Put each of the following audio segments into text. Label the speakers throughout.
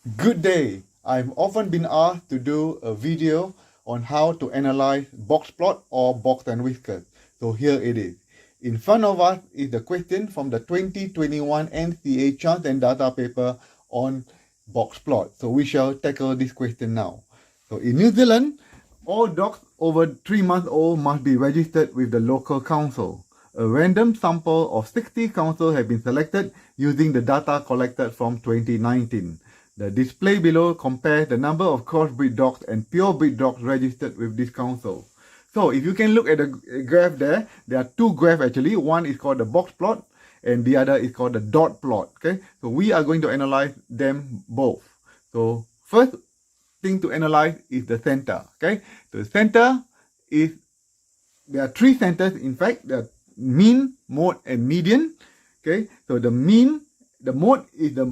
Speaker 1: Good day. I've often been asked to do a video on how to analyze Boxplot or Box and Whiskers. So here it is. In front of us is the question from the 2021 NCA Chance and Data paper on Boxplot. So we shall tackle this question now. So in New Zealand, all dogs over 3 months old must be registered with the local council. A random sample of 60 councils have been selected using the data collected from 2019. The display below compares the number of crossbreed dogs and purebred dogs registered with this council. So if you can look at the graph there are two graphs actually. One is called the box plot and the other is called the dot plot. Okay, so we are going to analyze them both. So first thing to analyze is the center. Okay, the center is, there are three centers in fact, the mean, mode and median. Okay, so the mean, the mode is the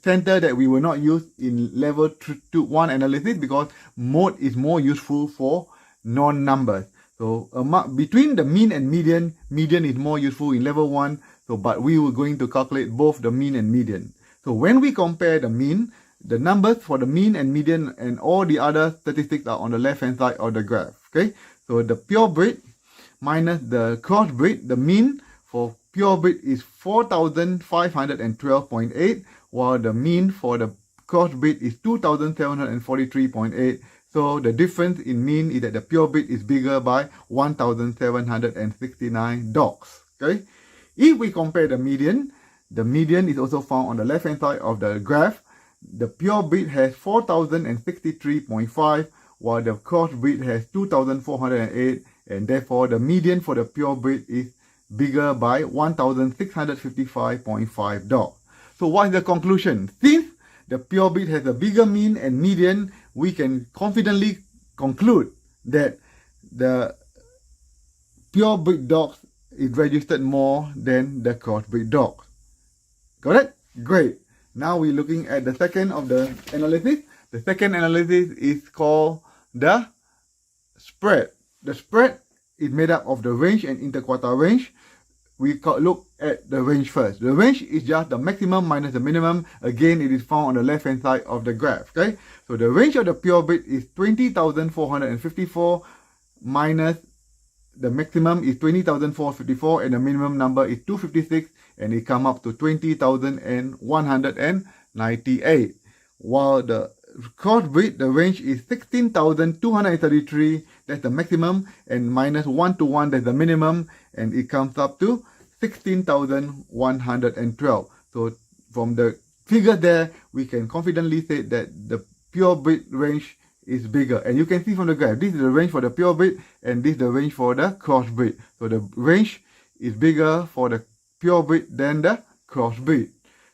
Speaker 1: center that we will not use in level 1 analysis because mode is more useful for non-numbers. So between the mean and median, median is more useful in level 1. So but we were going to calculate both the mean and median. So when we compare the mean, the numbers for the mean and median and all the other statistics are on the left hand side of the graph. Okay, so the purebred minus the crossbreed, the mean for purebred is 4,512.8, while the mean for the crossbreed is 2,743.8. So the difference in mean is that the purebred is bigger by 1,769 dogs. Okay, if we compare the median is also found on the left hand side of the graph. The purebred has 4,063.5, while the crossbreed has 2,408, and therefore the median for the purebred is bigger by 1,655.5 dogs. So what is the conclusion? Since the purebred has a bigger mean and median, we can confidently conclude that the purebred dogs is registered more than the crossbreed dogs. Got it? Great. Now we're looking at the second of the analysis. The second analysis is called the spread. The spread is made up of the range and interquartile range. We look at the range first. The range is just the maximum minus the minimum. Again, it is found on the left hand side of the graph. Okay, so the range of the purebred is 20,454 minus the maximum is 20,454 and the minimum number is 256, and it comes up to 20,198. While the crossbreed, the range is 16,233, that's the maximum, and minus 1 to 1, that's the minimum, and it comes up to 16,112. So from the figure there, we can confidently say that the purebred range is bigger. And you can see from the graph, this is the range for the purebred and this is the range for the crossbreed. So the range is bigger for the purebred than the crossbreed.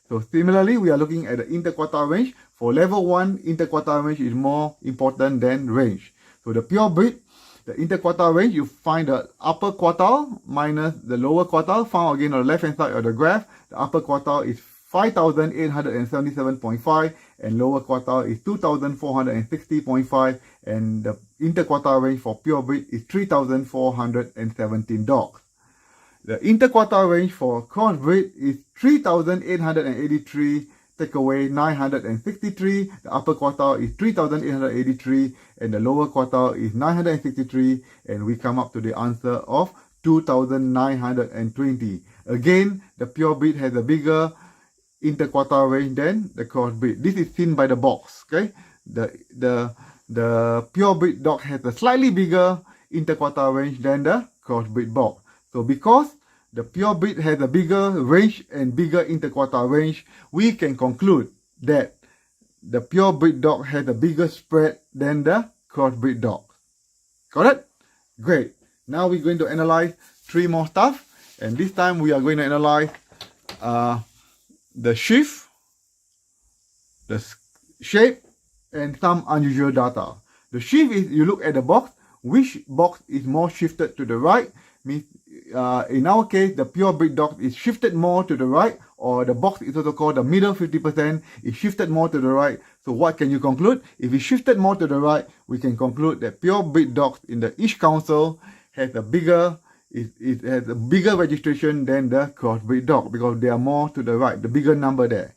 Speaker 1: So similarly, we are looking at the interquartile range. For level 1, interquartile range is more important than range. So the purebred, the interquartile range, you find the upper quartile minus the lower quartile, found again on the left hand side of the graph. The upper quartile is 5,877.5 and lower quartile is 2,460.5, and the interquartile range for purebred is 3,417 dogs. The interquartile range for crossbreed is 3,883, take away 963. The upper quartile is 3,883 and the lower quartile is 963, and we come up to the answer of 2,920. Again, the purebred has a bigger interquartile range than the crossbreed. This is seen by the box. Okay, the purebred dog has a slightly bigger interquartile range than the crossbreed box. So because the purebred has a bigger range and bigger interquartile range, we can conclude that the purebred dog has a bigger spread than the crossbreed dog. Got it? Great. Now we're going to analyze three more stuff, and this time we are going to analyze the shift, the shape, and some unusual data. The shift is, you look at the box, which box is more shifted to the right. Means in our case, the purebred dog is shifted more to the right, or the box is also called the middle 50%, is shifted more to the right. So what can you conclude? If it shifted more to the right, we can conclude that purebred dogs in the each council has a bigger it has a bigger registration than the crossbreed dog because they are more to the right, the bigger number there.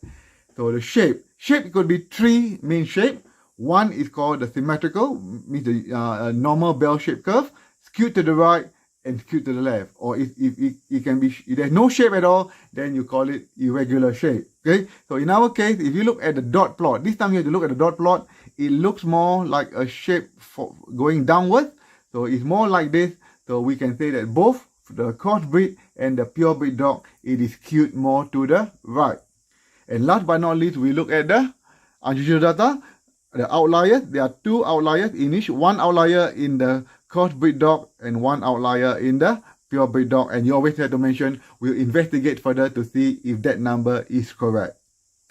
Speaker 1: So the shape could be three main shape. One is called the symmetrical, means the normal bell-shaped curve, skewed to the right and skewed to the left. Or if it can be, if there's no shape at all, then you call it irregular shape. Okay. So in our case, if you look at the dot plot, this time you have to look at the dot plot. It looks more like a shape for going downwards. So it's more like this. So we can say that both the crossbreed and the purebred dog, it is skewed more to the right. And last but not least, we look at the unusual data, the outliers. There are two outliers in each. One outlier in the crossbreed dog and one outlier in the purebred dog. And you always have to mention, we'll investigate further to see if that number is correct.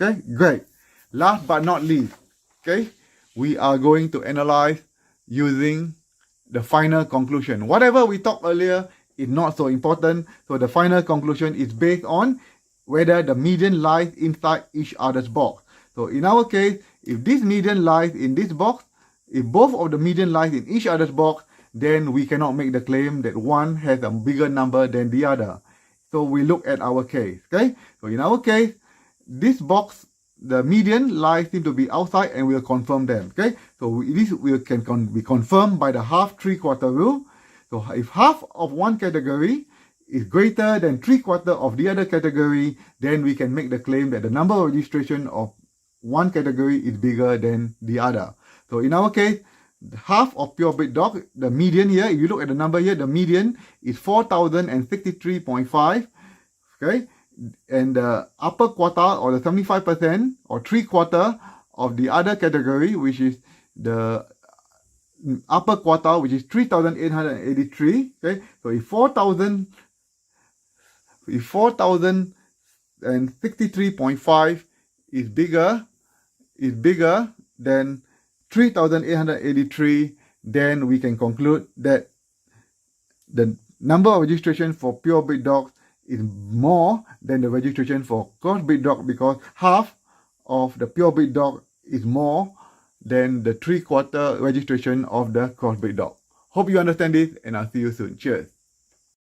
Speaker 1: Okay, great. Last but not least, okay, we are going to analyze using the final conclusion. Whatever we talked earlier is not so important. So the final conclusion is based on whether the median lies inside each other's box. So in our case, if this median lies in this box, if both of the median lies in each other's box, then we cannot make the claim that one has a bigger number than the other. So we look at our case, okay? So in our case, this box, the median lies seem to be outside, and we'll confirm them, okay? So this can be confirmed by the half three-quarter rule. So if half of one category is greater than three-quarter of the other category, then we can make the claim that the number of registration of one category is bigger than the other. So in our case, half of purebred dog, the median here, if you look at the number here, the median is 4,063.5, okay? And the upper quartile, or the 75%, or three-quarter of the other category, which is the upper quartile, which is 3,883, okay? So if 4,063.5 is bigger than 3,883, then we can conclude that the number of registration for purebred dogs is more than the registration for crossbreed dog, because half of the purebred dog is more than the three-quarter registration of the crossbreed dog. Hope you understand this, and I'll see you soon. Cheers.